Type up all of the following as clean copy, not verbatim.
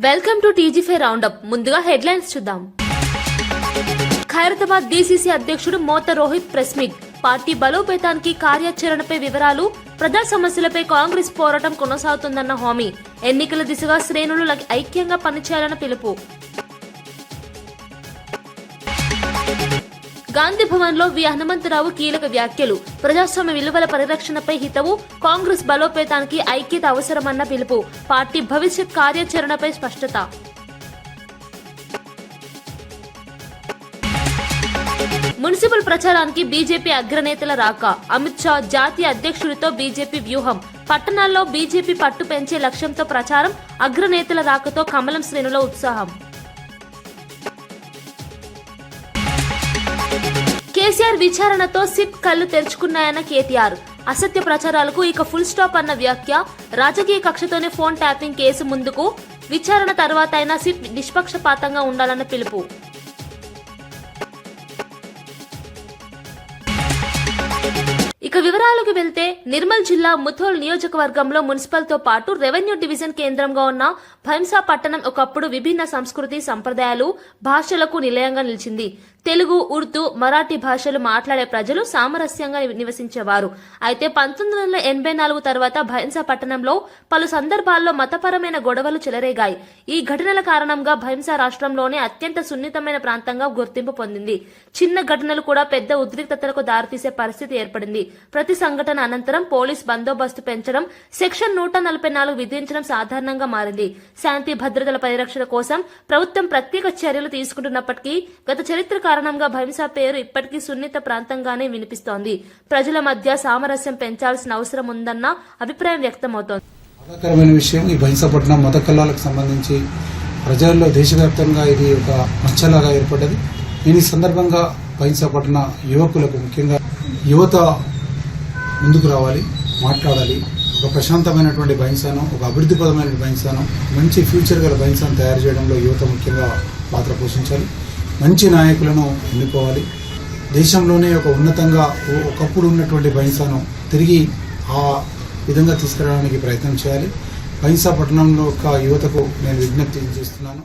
Welcome to టీజీ5 roundup. ముందుగా headlines చూద్దాం. ఖైరతాబాద్ డీసీసీ అధ్యక్షుడు మోత రోహిత్ ప్రెస్ మీట్. పార్టీ బలోపేతానికి కార్యాచరణపై వివరాలు. ప్రజా సమస్యలపై కాంగ్రెస్ పోరాటం కొనసాగుతుందన్న హామీ. ఎన్నికల దిశగా శ్రేణులు ఐక్యంగా పనిచేయాలన్న పిలుపు. గాంధీ భవన్ లో వి హనుమంతరావు కీలక వ్యాఖ్యలు. ప్రజాస్వామ్య విలువల పరిరక్షణపై హితవు. కాంగ్రెస్ బలోపేతానికి ఐక్యత అవసరమన్న పిలుపు. పార్టీ భవిష్యత్ కార్యాచరణపై స్పష్టత. మున్సిపల్ ప్రచారానికి బీజేపీ అగ్రనేతల రాక. అమిత్ షా జాతీయ అధ్యక్షుడితో బీజేపీ వ్యూహం. పట్టణాల్లో బీజేపీ పట్టు పెంచే లక్ష్యంతో ప్రచారం. అగ్రనేతల రాకతో కమలం శ్రేణుల ఉత్సాహం. కేసీఆర్ విచారణతో సిట్ కళ్లు తెరుచుకున్నాయన్న కేటీఆర్. అసత్య ప్రచారాలకు ఇక ఫుల్ స్టాప్ అన్న వ్యాఖ్య. రాజకీయ కక్షతోనే ఫోన్ ట్యాపింగ్ కేసు ముందుకు. విచారణ తర్వాత అయినా సిట్ నిష్పక్షపాతంగా ఉండాలన్న పిలుపు. ఇక వివరాలకు వెళ్తే నిర్మల్ జిల్లా ముథోల్ నియోజకవర్గంలో మున్సిపల్ తో పాటు రెవెన్యూ డివిజన్ కేంద్రంగా ఉన్న భైంసా పట్టణం ఒకప్పుడు విభిన్న సంస్కృతి సంప్రదాయాలు భాషలకు నిలయంగా నిలిచింది. తెలుగు, ఉర్దూ, మరాఠీ భాషలు మాట్లాడే ప్రజలు సామరస్యంగా నివసించేవారు. అయితే 1984 తర్వాత భైంసా పట్టణంలో పలు సందర్భాల్లో మతపరమైన గొడవలు చెలరేగాయి. ఈ ఘటనల కారణంగా భైంసా రాష్ట్రంలోనే అత్యంత సున్నితమైన ప్రాంతంగా గుర్తింపు పొందింది. చిన్న ఘటనలు కూడా పెద్ద ఉద్రిక్తతలకు దారితీసే పరిస్థితి ఏర్పడింది. ప్రతి సంఘటన అనంతరం పోలీస్ బందోబస్తు పెంచడం, సెక్షన్ 144 విధించడం సాధారణంగా మారింది. శాంతి భద్రతల పరిరక్షణ కోసం ప్రభుత్వం ప్రత్యేక చర్యలు తీసుకుంటున్నప్పటికీ గత చరిత్ర కారణంగా భైంసా పేరు ఇప్పటికీ సున్నిత ప్రాంతంగానే వినిపిస్తోంది. ప్రజల మధ్య సామరస్యం పెంచాల్సిన అవసరం ఉందన్న అభిప్రాయం వ్యక్తమవుతోంది. బాధాకరమైన విషయం ఈ భైంసాపట్నం మత కల్లాలకు సంబంధించి ప్రజల్లో దేశవ్యాప్తంగా ఇది ఒక మచ్చలాగా ఏర్పడ్డది. దీని సందర్భంగా భైంసాపట్న యువకులకు, ముఖ్యంగా యువత ముందుకు రావాలి, మాట్లాడాలి. ఒక ప్రశాంతమైనటువంటి భైంసాను, ఒక అభివృద్ధిపరమైన భైంసాను, మంచి ఫ్యూచర్ గల భైంసాను తయారు చేయడంలో యువత ముఖ్యంగా పాత్ర పోషించాలి. మంచి నాయకులను ఎన్నుకోవాలి. దేశంలోనే ఒక ఉన్నతంగా ఒకప్పుడు ఉన్నటువంటి భైంసాను తిరిగి ఆ విధంగా తీసుకురావడానికి ప్రయత్నం చేయాలి. భైంసా పట్టణంలో ఒక యువతకు నేను విజ్ఞప్తి చేస్తున్నాను.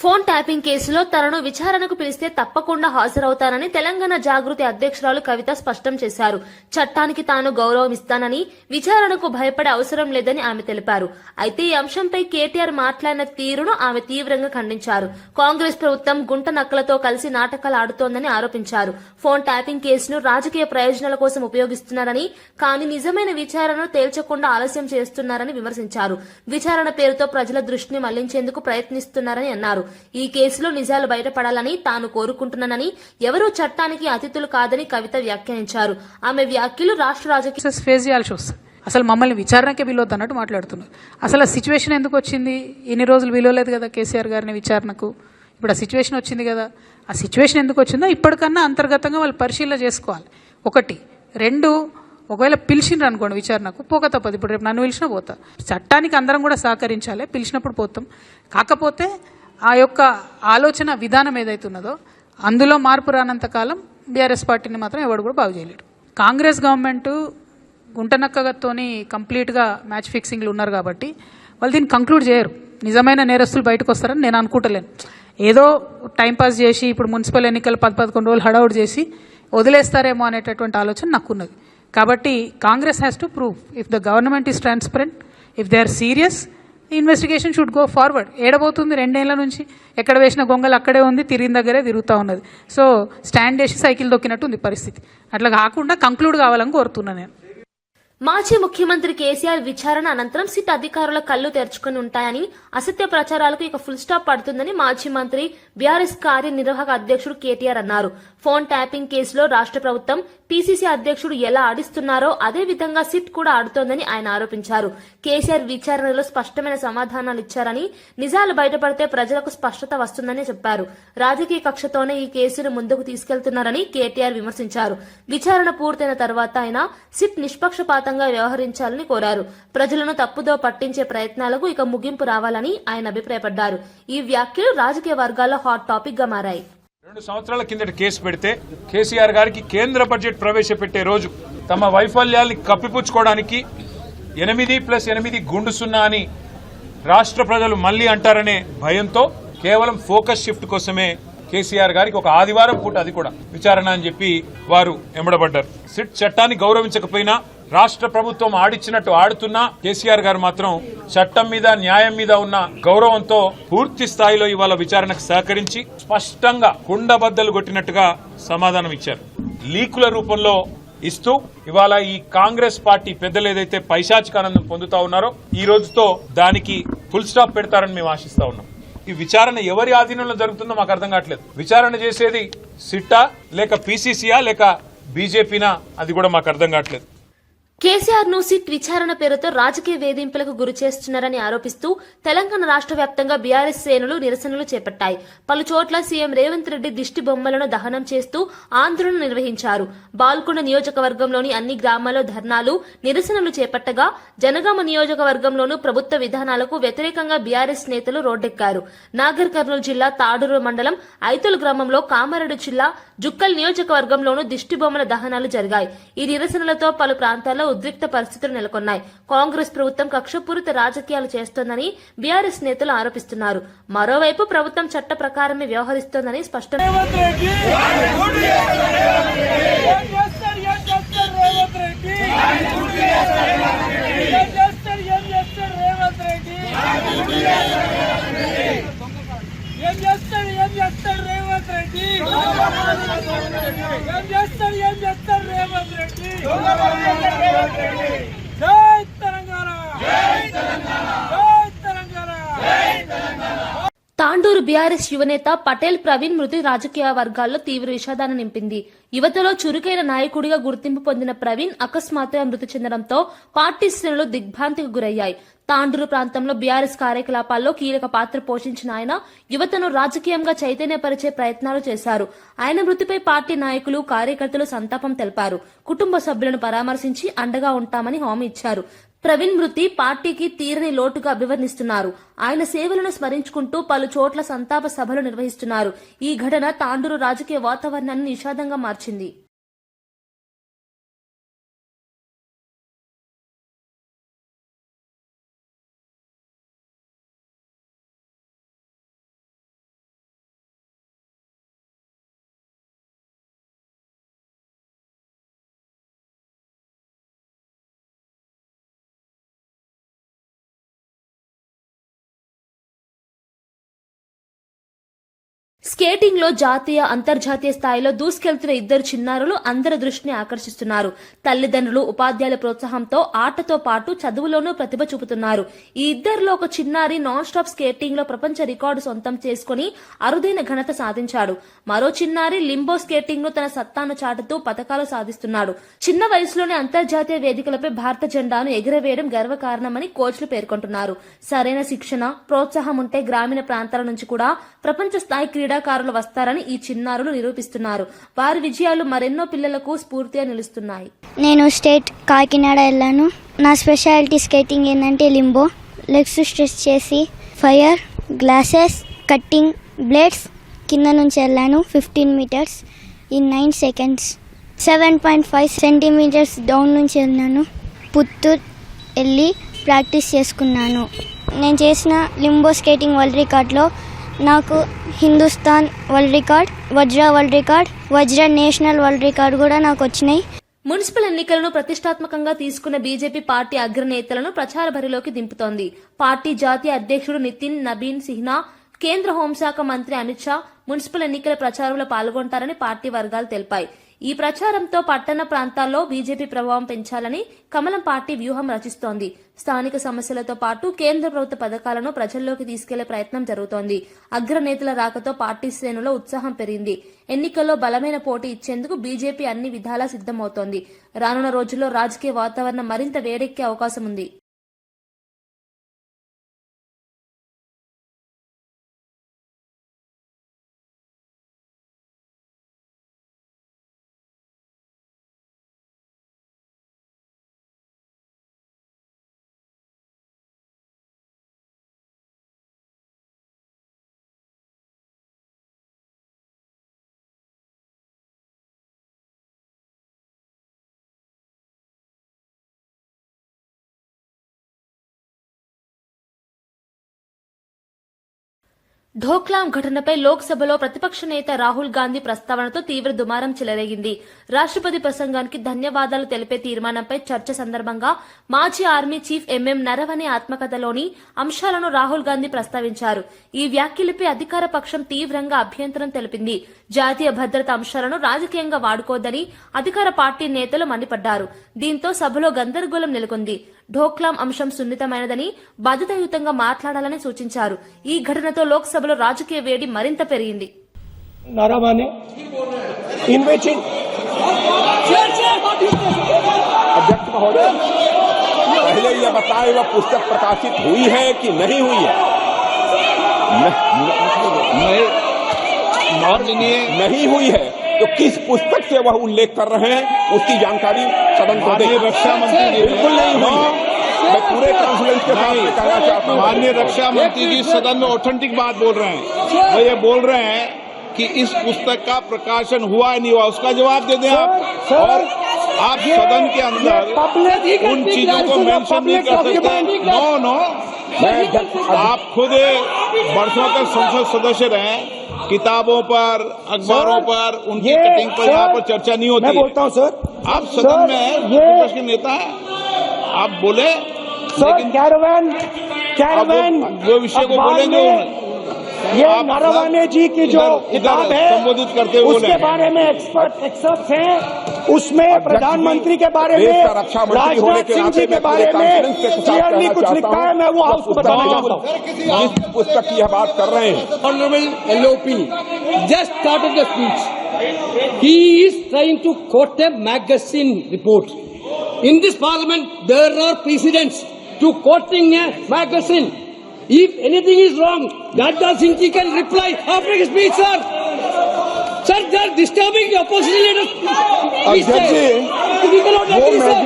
ఫోన్ ట్యాపింగ్ కేసులో తనను విచారణకు పిలిస్తే తప్పకుండా హాజరవుతానని తెలంగాణ జాగృతి అధ్యక్షురాలు కవిత స్పష్టం చేశారు. చట్టానికి తాను గౌరవం ఇస్తానని, విచారణకు భయపడే అవసరం లేదని ఆమె తెలిపారు. అయితే ఈ అంశంపై కేటీఆర్ మాట్లాడిన తీరును ఆమె తీవ్రంగా ఖండించారు. కాంగ్రెస్ ప్రభుత్వం గుంట నక్కలతో కలిసి నాటకాలు ఆడుతోందని ఆరోపించారు. ఫోన్ ట్యాపింగ్ కేసును రాజకీయ ప్రయోజనాల కోసం ఉపయోగిస్తున్నారని, కానీ నిజమైన విచారణను తేల్చకుండా ఆలస్యం చేస్తున్నారని విమర్శించారు. విచారణ పేరుతో ప్రజల దృష్టిని మళ్లించేందుకు ప్రయత్నిస్తున్నారని అన్నారు. ఈ కేసులో నిజాలు బయటపడాలని తాను కోరుకుంటున్నానని, ఎవరూ చట్టానికి అతిథులు కాదని కవిత వ్యాఖ్యానించారు. ఆమె వ్యాఖ్యలు రాష్ట్ర రాజకీయ ఫేస్ చేయాల్సి వస్తుంది. అసలు మమ్మల్ని విచారణకే విలువద్దు అన్నట్టు మాట్లాడుతున్నారు. అసలు ఆ సిచ్యువేషన్ ఎందుకు వచ్చింది? ఇన్ని రోజులు విలువలేదు కదా కేసీఆర్ గారిని విచారణకు. ఇప్పుడు ఆ సిచ్యువేషన్ వచ్చింది కదా. ఆ సిచ్యువేషన్ ఎందుకు వచ్చిందో ఇప్పటికన్నా అంతర్గతంగా వాళ్ళు పరిశీలన చేసుకోవాలి. 1, 2, ఒకవేళ పిలిచిండ్రు అనుకోండి విచారణకు, పోక తప్పదు. ఇప్పుడు రేపు నన్ను పిలిచినా పోతా. చట్టానికి అందరం కూడా సహకరించాలి. పిలిచినప్పుడు పోతాం. కాకపోతే ఆ యొక్క ఆలోచన విధానం ఏదైతున్నదో అందులో మార్పు రానంత కాలం బీఆర్ఎస్ పార్టీని మాత్రం ఎవడు కూడా బాగు చేయలేడు. కాంగ్రెస్ గవర్నమెంట్ గుంటనక్కతోని కంప్లీట్గా మ్యాచ్ ఫిక్సింగ్లు ఉన్నారు కాబట్టి వాళ్ళు దీన్ని కంక్లూడ్ చేయరు. నిజమైన నేరస్తులు బయటకు వస్తారని నేను అనుకుంటలేను. ఏదో టైంపాస్ చేసి ఇప్పుడు మున్సిపల్ ఎన్నికలు 10-11 రోజులు హడౌట్ చేసి వదిలేస్తారేమో అనేటటువంటి ఆలోచన నాకున్నది. కాబట్టి Congress has to prove if the government is transparent, if they are serious, investigation should go forward. ఏడబోతుంది 2 ఏళ్ల నుంచి ఎక్కడ వేసిన గొంగలు అక్కడే ఉంది, తిరిగిన దగ్గరే తిరుగుతూ ఉన్నది. సో స్టాండ్ చేసి సైకిల్ దొక్కినట్టు ఉంది పరిస్థితి. అట్లా కాకుండా కంక్లూడ్ కావాలని కోరుతున్నాను నేను. మాజీ ముఖ్యమంత్రి కేసీఆర్ విచారణ అనంతరం సిట్ అధికారుల కళ్లు తెరుచుకుని ఉంటాయని, అసత్య ప్రచారాలకు ఇక ఫుల్ స్టాప్ పడుతుందని మాజీ మంత్రి బీఆర్ఎస్ కార్యనిర్వాహక అధ్యక్షుడు కేటీఆర్ అన్నారు. ఫోన్ ట్యాపింగ్ కేసులో రాష్ట్ర ప్రభుత్వం, పీసీసీ అధ్యక్షుడు ఎలా ఆడిస్తున్నారో అదే విధంగా సిట్ కూడా ఆడుతోందని ఆయన ఆరోపించారు. కేసీఆర్ విచారణలో స్పష్టమైన సమాధానాలు ఇచ్చారని, నిజాలు బయటపడితే ప్రజలకు స్పష్టత వస్తుందని చెప్పారు. రాజకీయ కక్షతోనే ఈ కేసును ముందుకు తీసుకెళ్తున్నారని కేటీఆర్ విమర్శించారు. విచారణ పూర్తయిన తర్వాత ఆయన సిట్ నిష్పక్షపాతంగా వ్యవహరించాలని కోరారు. ప్రజలను తప్పుదో పట్టించే ప్రయత్నాలకు ఇక ముగింపు రావాలని ఆయన అభిప్రాయపడ్డారు. ఈ వ్యాఖ్యలు రాజకీయ వర్గాల్లో హాట్ టాపిక్ గా మారాయి. 2 సంవత్సరాల కిందట కేసు పెడితే కేసీఆర్ గారికి కేంద్ర బడ్జెట్ ప్రవేశపెట్టే రోజు తమ వైఫల్యాల్ని కప్పిపుచ్చుకోవడానికి 8+8 గుండు సున్నా అని రాష్ట్ర ప్రజలు మళ్లీ అంటారనే భయంతో కేవలం ఫోకస్ షిఫ్ట్ కోసమే కేసీఆర్ గారికి ఒక ఆదివారం పూట అది కూడా విచారణ అని చెప్పి వారు ఎమ్మడబడ్డారు. సిట్ చట్టాన్ని గౌరవించకపోయినా రాష్ట్ర ప్రభుత్వం ఆడిచ్చినట్టు ఆడుతున్నా కేసీఆర్ గారు మాత్రం చట్టం మీద న్యాయం మీద ఉన్న గౌరవంతో పూర్తి స్థాయిలో ఇవాళ విచారణకు సహకరించి స్పష్టంగా కుండబద్దలు కొట్టినట్టుగా సమాధానం ఇచ్చారు. లీకుల రూపంలో ఇస్తూ ఇవాళ ఈ కాంగ్రెస్ పార్టీ పెద్దలు ఏదైతే పైశాచికానందం పొందుతా ఉన్నారో ఈ రోజుతో దానికి ఫుల్ స్టాప్ పెడతారని మేము ఆశిస్తా ఉన్నాం. ఈ విచారణ ఎవరి ఆధీనంలో జరుగుతుందో మాకు అర్థం కావట్లేదు. విచారణ చేసేది సిట్టా లేక పీసీసీయా లేక బీజేపీనా అది కూడా మాకు అర్థం కావట్లేదు. కేసీఆర్ ను సిట్ విచారణ పేరుతో రాజకీయ వేధింపులకు గురి చేస్తున్నారని ఆరోపిస్తూ తెలంగాణ రాష్ట్ర వ్యాప్తంగా బీఆర్ఎస్ శ్రేణులు నిరసనలు చేపట్టాయి. పలు చోట్ల సీఎం రేవంత్ రెడ్డి దిష్టి బొమ్మలను దహనం చేస్తూ ఆందోళన నిర్వహించారు. బాల్కొండ నియోజకవర్గంలోని అన్ని గ్రామాల్లో ధర్నాలు, నిరసనలు చేపట్టగా జనగామ నియోజకవర్గంలోనూ ప్రభుత్వ విధానాలకు వ్యతిరేకంగా బీఆర్ఎస్ నేతలు రోడ్డెక్కారు. నాగర్ కర్నూలు జిల్లా తాడూరు మండలం ఐతుల్ గ్రామంలో, కామారెడ్డి జిల్లా జుక్కల్ నియోజకవర్గంలోనూ దిష్టి బొమ్మల దహనాలు జరిగాయి. ఈ నిరసనలతో పలు ప్రాంతాల్లో ఉద్రిక్త పరిస్థితులు నెలకొన్నాయి. కాంగ్రెస్ ప్రభుత్వం కక్షపూరిత రాజకీయాలు చేస్తోందని బీఆర్ఎస్ నేతలు ఆరోపిస్తున్నారు. మరోవైపు ప్రభుత్వం చట్ట ప్రకారమే వ్యవహరిస్తోందని స్పష్టం. తాండూరు బీఆర్ఎస్ యువనేత పటేల్ ప్రవీణ్ మృతి రాజకీయ వర్గాల్లో తీవ్ర విషాదాన్ని నింపింది. యువతలో చురుకైన నాయకుడిగా గుర్తింపు పొందిన ప్రవీణ్ అకస్మాత్తుగా మృతి చెందడంతో పార్టీ శ్రేణులు దిగ్భ్రాంతికి గురయ్యాయి. తాండూరు ప్రాంతంలో బీఆర్ఎస్ కార్యకలాపాల్లో కీలక పాత్ర పోషించిన ఆయన యువతను రాజకీయంగా చైతన్యపరిచే ప్రయత్నాలు చేశారు. ఆయన మృతిపై పార్టీ నాయకులు, కార్యకర్తలు సంతాపం తెలిపారు. కుటుంబ సభ్యులను పరామర్శించి అండగా ఉంటామని హామీ ఇచ్చారు. ప్రవీణ్ మృతి పార్టీకి తీరని లోటుగా అభివర్ణిస్తున్నారు. ఆయన సేవలను స్మరించుకుంటూ పలు చోట్ల సంతాప సభలు నిర్వహిస్తున్నారు. ఈ ఘటన తాండూరు రాజకీయ వాతావరణాన్ని నిషాదంగా మార్చింది. స్కేటింగ్ లో జాతీయ, అంతర్జాతీయ స్థాయిలో దూసుకెళ్తున్న ఇద్దరు చిన్నారులు అందరి దృష్టిని ఆకర్షిస్తున్నారు. తల్లిదండ్రులు, ఉపాధ్యాయుల ప్రోత్సాహంతో ఆటతో పాటు చదువులోనూ ప్రతిభ చూపుతున్నారు. ఈ ఇద్దరిలో ఒక చిన్నారి నాన్ స్టాప్ స్కేటింగ్ లో ప్రపంచ రికార్డు సొంతం చేసుకుని అరుదైన ఘనత సాధించాడు. మరో చిన్నారి లింబో స్కేటింగ్ లో తన సత్తాను చాటుతూ పతకాలు సాధిస్తున్నాడు. చిన్న వయసులోనే అంతర్జాతీయ వేదికలపై భారత జెండాను ఎగురవేయడం గర్వకారణమని కోచ్లు పేర్కొంటున్నారు. సరైన శిక్షణ, ప్రోత్సాహం ఉంటే గ్రామీణ ప్రాంతాల నుంచి కూడా ప్రపంచ స్థాయి క్రీడాకారులు వస్తారని ఈ చిన్నారులు నిరూపిస్తున్నారు. వారి విజయాలు మరెన్నో పిల్లలకు స్ఫూర్తిగా నిలుస్తున్నాయి. నేను స్టేట్ కాకినాడ వెళ్ళాను. నా స్పెషాలిటీ స్కేటింగ్ ఏంటంటే లింబో, లెగ్స్ స్ట్రెచ్ చేసి ఫైర్, గ్లాసెస్, కట్టింగ్, బ్లేడ్స్ కింద నుంచి వెళ్ళాను 15 metres in 9 seconds. 7.5 centimetres down నుంచి వెళ్ళాను. పుత్తూర్ వెళ్ళి ప్రాక్టీస్ చేసుకున్నాను. నేను చేసిన లింబో స్కేటింగ్ వరల్డ్ రికార్డ్లో నాకు హిందుస్థాన్ వరల్డ్ రికార్డ్, వజ్ర నేషనల్ వరల్డ్ రికార్డ్ కూడా నాకు వచ్చినాయి. మున్సిపల్ ఎన్నికలను ప్రతిష్టాత్మకంగా తీసుకున్న బీజేపీ పార్టీ అగ్రనేతలను ప్రచార బరిలోకి దింపుతోంది. పార్టీ జాతీయ అధ్యక్షుడు నితిన్ నబీన్ సిన్హా, కేంద్ర హోంశాఖ మంత్రి అమిత్ షా మున్సిపల్ ఎన్నికల ప్రచారంలో పాల్గొంటారని పార్టీ వర్గాలు తెలిపాయి. ఈ ప్రచారంతో పట్టణ ప్రాంతాల్లో బీజేపీ ప్రభావం పెంచాలని కమలం పార్టీ వ్యూహం రచిస్తోంది. స్థానిక సమస్యలతో పాటు కేంద్ర ప్రభుత్వ పథకాలను ప్రజల్లోకి తీసుకెళ్లే ప్రయత్నం జరుగుతోంది. అగ్రనేతల రాకతో పార్టీ శ్రేణులో ఉత్సాహం పెరిగింది. ఎన్నికల్లో బలమైన పోటీ ఇచ్చేందుకు బీజేపీ అన్ని విధాలా సిద్దమవుతోంది. రానున్న రోజుల్లో రాజకీయ వాతావరణం మరింత వేడెక్కే అవకాశం ఉంది. ఢోక్లాం ఘటనపై లోక్సభలో ప్రతిపక్ష నేత రాహుల్ గాంధీ ప్రస్తావనతో తీవ్ర దుమారం చెలరేగింది. రాష్ట్రపతి ప్రసంగానికి ధన్యవాదాలు తెలిపే తీర్మానంపై చర్చ సందర్భంగా మాజీ ఆర్మీ చీఫ్ ఎంఎం నరవణే ఆత్మకథలోని అంశాలను రాహుల్ గాంధీ ప్రస్తావించారు. ఈ వ్యాఖ్యలపై అధికార పక్షం తీవ్రంగా అభ్యంతరం తెలిపింది. జాతీయ భద్రత అంశాలను రాజకీయంగా వాడుకోవద్దని అధికార పార్టీ నేతలు మండిపడ్డారు. దీంతో సభలో గందరగోళం నెలకొంది. ఢోక్లాం అంశం సున్నితమైనదని బాధ్యతాయుతంగా మాట్లాడాలని సూచించారు. ఈ ఘటనతో లోక్సభలో రాజకీయ వేడి మరింత పెరిగింది. अध्यक्ष महोदय, पहले यह बताएं वह पुस्तक प्रकाशित हुई है कि नहीं हुई है? नहीं हुई है तो किस पुस्तक से वह उल्लेख कर रहे हैं उसकी जानकारी सदन को दें। रक्षा मंत्री बिल्कुल नहीं हुई है। मैं पूरे कॉन्फ्रेंस के साथ कहना चाहता हूँ, माननीय रक्षा मंत्री जी सदन में ऑथेंटिक बात बोल रहे हैं। वो ये बोल रहे हैं कि इस पुस्तक का प्रकाशन हुआ नहीं हुआ, उसका जवाब दे दें आप। और आप सदन के अंदर उन चीजों को मेंशन नहीं कर सकते। नो आप खुद वर्षों तक संसद सदस्य रहे, किताबों पर, अखबारों पर, उनकी कटिंग पर यहाँ पर चर्चा नहीं होती। मैं बोलता हूँ सर, आप सदन में विपक्ष के नेता हैं, आप बोले लेकिन वो विषय को बोलेंगे ये नरवणे जी की जो किताब है संबोधित करते हुए उसके बारे में एक्सपर्ट्स हैं, उसमें प्रधानमंत्री के बारे में, राजनाथ सिंह जी के बारे में क्लियरली कुछ लिखा है। मैं वो हाउस को बताना चाहता हूँ। जिस पुस्तक की यह बात कर रहे हैं, Honorable LOP just started the speech. He is trying to quote a magazine report. In this parliament, there are precedents to quoting a magazine. If anything is wrong, Radha Singh ji can reply after his speech, sir. Sir, they are disturbing the opposition leaders. अध्यक्ष जी, वो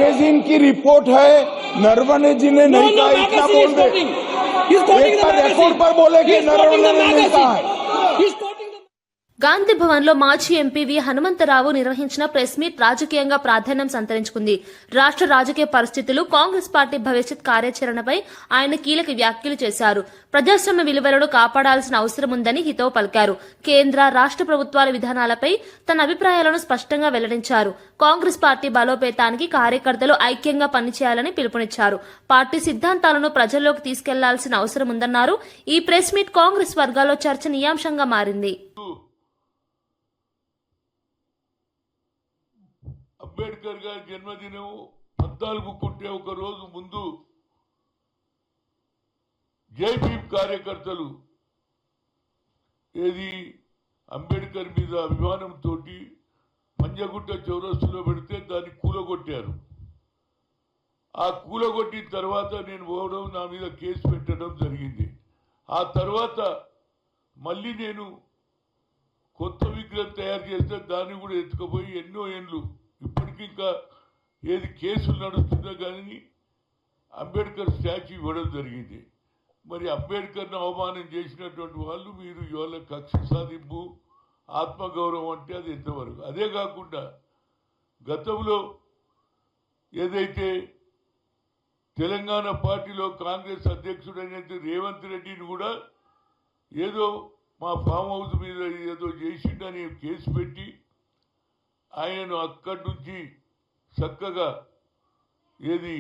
magazine की report है, नरवणे जी ने नहीं कहा, इतना बोल दे। एक बार रिपोर्ट पर बोले कि नरवणे ने नहीं कहा है। గాంధీ భవన్ లో మాజీ ఎంపీ వి హనుమంతరావు నిర్వహించిన ప్రెస్ మీట్ రాజకీయంగా ప్రాధాన్యం సంతరించుకుంది. రాష్ట్ర రాజకీయ పరిస్థితులు, కాంగ్రెస్ పార్టీ భవిష్యత్ కార్యాచరణపై ఆయన కీలక వ్యాఖ్యలు చేశారు. ప్రజాస్వామ్య విలువలను కాపాడాల్సిన అవసరం ఉందని హితవు పలికారు. కేంద్ర, రాష్ట్ర ప్రభుత్వాల విధానాలపై తన అభిప్రాయాలను స్పష్టంగా వెల్లడించారు. కాంగ్రెస్ పార్టీ బలోపేతానికి కార్యకర్తలు ఐక్యంగా పనిచేయాలని పిలుపునిచ్చారు. పార్టీ సిద్ధాంతాలను ప్రజల్లోకి తీసుకెళ్లాల్సిన అవసరం ఉందన్నారు. ఈ ప్రెస్ మీట్ కాంగ్రెస్ వర్గాల్లో చర్చనీయాంశంగా మారింది. అంబేద్కర్ గారి జన్మదినం 14 కుంటే ఒక రోజు ముందు జై భీమ్ కార్యకర్తలు ఏది అంబేద్కర్ మీద అభిమానంతో మంజగుట్ట చౌరస్తులో పెడితే దాన్ని కూలగొట్టారు. ఆ కూలగొట్టిన తర్వాత నేను పోవడం, నా మీద కేసు పెట్టడం జరిగింది. ఆ తర్వాత మళ్ళీ నేను కొత్త విగ్రహం తయారు చేస్తే దాన్ని కూడా ఎత్తుకుపోయి ఎన్నో ఏళ్ళు ఇప్పటికీ ఇంకా ఏది కేసులు నడుస్తుందో కానీ అంబేద్కర్ స్టాచ్యూ ఇవ్వడం జరిగింది. మరి అంబేద్కర్ను అవమానం చేసినటువంటి వాళ్ళు మీరు ఇవాళ కక్ష సాధింపు, ఆత్మగౌరవం అంటే అది ఎంతవరకు? అదే కాకుండా గతంలో ఏదైతే తెలంగాణ పార్టీలో కాంగ్రెస్ అధ్యక్షుడైన రేవంత్ రెడ్డిని కూడా ఏదో మా ఫామ్ హౌస్ మీద ఏదో చేసిండని కేసు పెట్టి ఆయనను అక్కడి నుంచి చక్కగా ఏది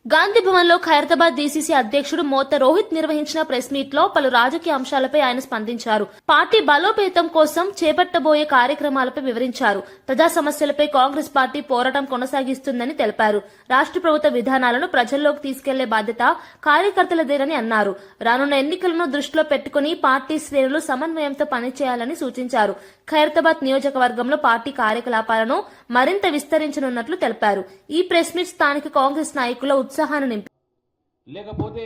గాంధీ భవన్ లో ఖైరతాబాద్ డీసీసీ అధ్యక్షుడు మోత రోహిత్ నిర్వహించిన ప్రెస్ మీట్ లో పలు రాజకీయ అంశాలపై ఆయన స్పందించారు. పార్టీ బలోపేతం కోసం చేపట్టబోయే కార్యక్రమాలపై వివరించారు. ప్రజా సమస్యలపై కాంగ్రెస్ పార్టీ పోరాటం కొనసాగిస్తుందని తెలిపారు. రాష్ట్ర ప్రభుత్వ విధానాలను ప్రజల్లోకి తీసుకెళ్లే బాధ్యత కార్యకర్తలదేనని అన్నారు. రానున్న ఎన్నికలను దృష్టిలో పెట్టుకుని పార్టీ శ్రేణులు సమన్వయంతో పనిచేయాలని సూచించారు. ఖైరతాబాద్ నియోజకవర్గంలో పార్టీ కార్యకలాపాలను మరింత విస్తరించనున్నట్లు తెలిపారు. ఈ ప్రెస్ మీట్ స్థానిక కాంగ్రెస్ నాయకుల ఉత్సాహాన్ని నింపి లేకపోతే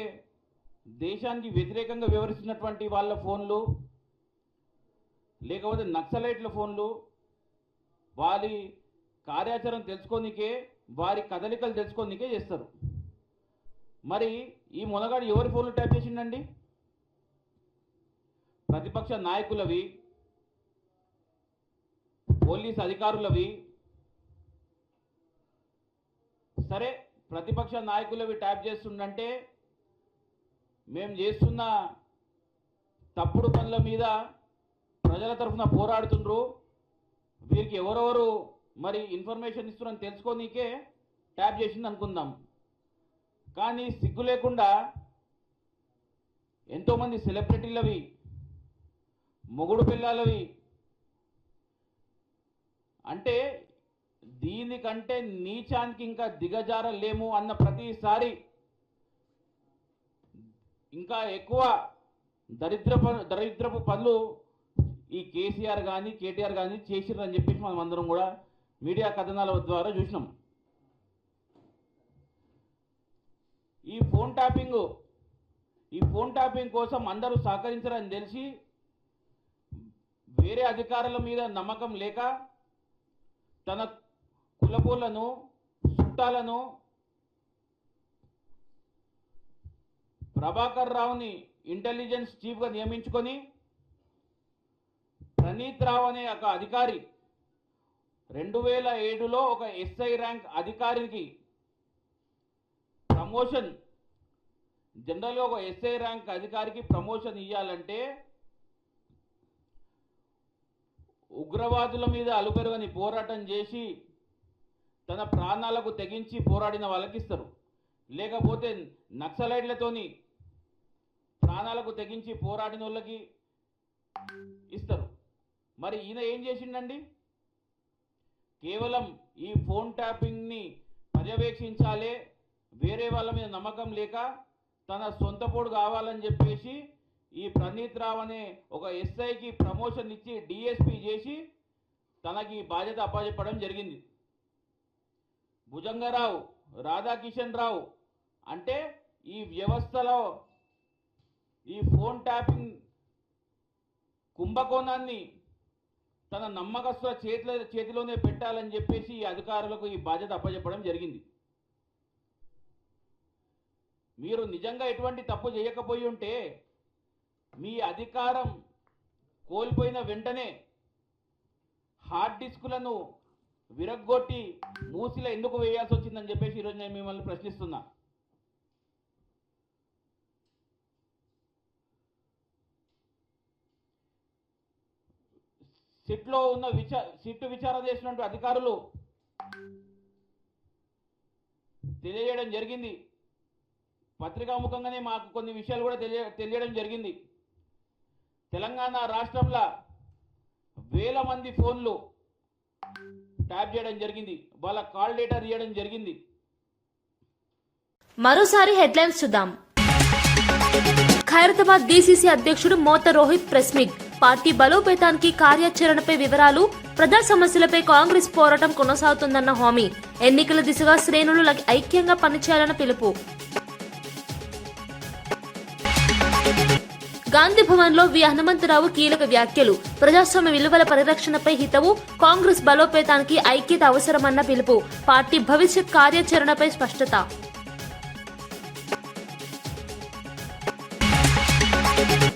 దేశానికి వ్యతిరేకంగా వివరిస్తున్నటువంటి వాళ్ళ ఫోన్లు, లేకపోతే నక్సలైట్ల ఫోన్లు, వారి కార్యాచరణ తెలుసుకోనికే, వారి కదలికలు తెలుసుకోనికే చేస్తారు. మరి ఈ మొనగాడు ఎవరి ఫోన్లు ట్యాప్ చేసిండండి? ప్రతిపక్ష నాయకులవి, పోలీస్ అధికారులవి. సరే, ప్రతిపక్ష నాయకులవి ట్యాప్ చేస్తుండంటే మేము చేస్తున్న తప్పుడు పనుల మీద ప్రజల తరఫున పోరాడుతుండ్రు, వీరికి ఎవరెవరు మరి ఇన్ఫర్మేషన్ ఇస్తున్నారని తెలుసుకోనీకే ట్యాప్ చేసింది అనుకుందాం. కానీ సిగ్గు లేకుండా ఎంతోమంది సెలబ్రిటీలవి, మొగుడు పిల్లలవి, అంటే దీనికంటే నీచానికి ఇంకా దిగజారలేము అన్న ప్రతిసారి ఇంకా ఎక్కువ దరిద్రపు పనులు ఈ కేసీఆర్ కానీ కేటీఆర్ కానీ చేసిరని చెప్పేసి మనం అందరం కూడా మీడియా కథనాల ద్వారా చూసినాం. ఈ ఫోన్ ట్యాపింగ్ కోసం అందరూ సహకరించారని తెలిసి వేరే అధికారుల మీద నమ్మకం లేక తన కులపోళ్లను, చుట్టాలను, ప్రభాకర్ రావుని ఇంటెలిజెన్స్ చీఫ్గా నియమించుకొని ప్రణీత్ రావు అనే ఒక అధికారి 2007లో ఒక ఎస్ఐ ర్యాంక్ అధికారికి ప్రమోషన్, జనరల్గా ఒక ఎస్ఐ ర్యాంక్ అధికారికి ప్రమోషన్ ఇవ్వాలంటే ఉగ్రవాదుల మీద అలుపెరుగని పోరాటం చేసి తన ప్రాణాలకు తెగించి పోరాడిన వాళ్ళకి ఇస్తారు, లేకపోతే నక్సలైట్లతోని ప్రాణాలకు తెగించి పోరాడిన వాళ్ళకి ఇస్తారు. మరి ఈయన ఏం చేసిండండి? కేవలం ఈ ఫోన్ ట్యాపింగ్ని పర్యవేక్షించాలే, వేరే వాళ్ళ మీద నమ్మకం లేక తన సొంత పోడు కావాలని చెప్పేసి ఈ ప్రణీత్ రావు అనే ఒక ఎస్ఐకి ప్రమోషన్ ఇచ్చి డిఎస్పీ చేసి తనకి బాధ్యత అప్పచెప్పడం జరిగింది. భుజంగరావు, రాధాకిషన్ రావు అంటే ఈ వ్యవస్థలో ఈ ఫోన్ ట్యాపింగ్ కుంభకోణాన్ని తన నమ్మకస్తుల చేతిలోనే పెట్టాలని చెప్పేసి ఈ అధికారులకు ఈ బాధ్యత అప్పచెప్పడం జరిగింది. మీరు నిజంగా ఎటువంటి తప్పు చేయకపోయి ఉంటే మీ అధికారం కోల్పోయిన వెంటనే హార్డ్ డిస్కులను విరగ్గొట్టి మూసిలో ఎందుకు వేయాల్సి వచ్చిందని చెప్పేసి ఈరోజు నేను మిమ్మల్ని ప్రశ్నిస్తున్నా. సిట్లో ఉన్న సిట్టు విచారణ చేసినటువంటి అధికారులు తెలియజేయడం జరిగింది. పత్రికాముఖంగానే మాకు కొన్ని విషయాలు కూడా తెలియడం జరిగింది. తెలంగాణ రాష్ట్రంలో వేల మంది ఫోన్లు ట్యాప్ చేయడం జరిగింది, వాళ్ళ కాల్ డేటా తీయడం జరిగింది. మరోసారి హెడ్లైన్స్ చూద్దాం. ఖైరతాబాద్ డీసీసీ అధ్యక్షుడు మోత రోహిత్ ప్రెస్ మీట్. పార్టీ బలోపేతానికి కార్యాచరణపై వివరాలు. ప్రజా సమస్యలపై కాంగ్రెస్ పోరాటం కొనసాగుతుందన్న హామీ. ఎన్నికల దిశగా శ్రేణులు ఐక్యంగా పనిచేయాలన్న పిలుపు. గాంధీ భవన్ లో వి హనుమంతరావు కీలక వ్యాఖ్యలు. ప్రజాస్వామ్య విలువల పరిరక్షణపై హితవు. కాంగ్రెస్ బలోపేతానికి ఐక్యత అవసరమన్న పిలుపు. పార్టీ భవిష్యత్ కార్యాచరణపై స్పష్టత.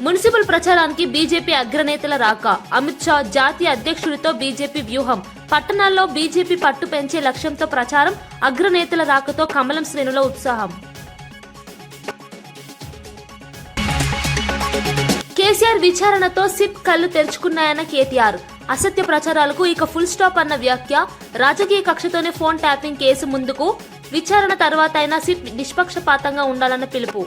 మున్సిపల్ ప్రచారానికి బీజేపీ అగ్రనేతల రాక. అమిత్ షా జాతీయ అధ్యక్షుడితో బీజేపీ వ్యూహం. పట్టణాల్లో బీజేపీ పట్టు పెంచే లక్ష్యంతో ప్రచారం. అగ్రనేతల రాకతో కమలం శ్రేణుల ఉత్సాహం. కేసీఆర్ విచారణతో సిట్ కళ్లు తెరుచుకున్నాయన్న కేటీఆర్. అసత్య ప్రచారాలకు ఇక ఫుల్ స్టాప్ అన్న వ్యాఖ్య. రాజకీయ కక్షతోనే ఫోన్ ట్యాపింగ్ కేసు ముందుకు. విచారణ తర్వాత అయినా సిట్ నిష్పక్షపాతంగా ఉండాలన్న పిలుపు.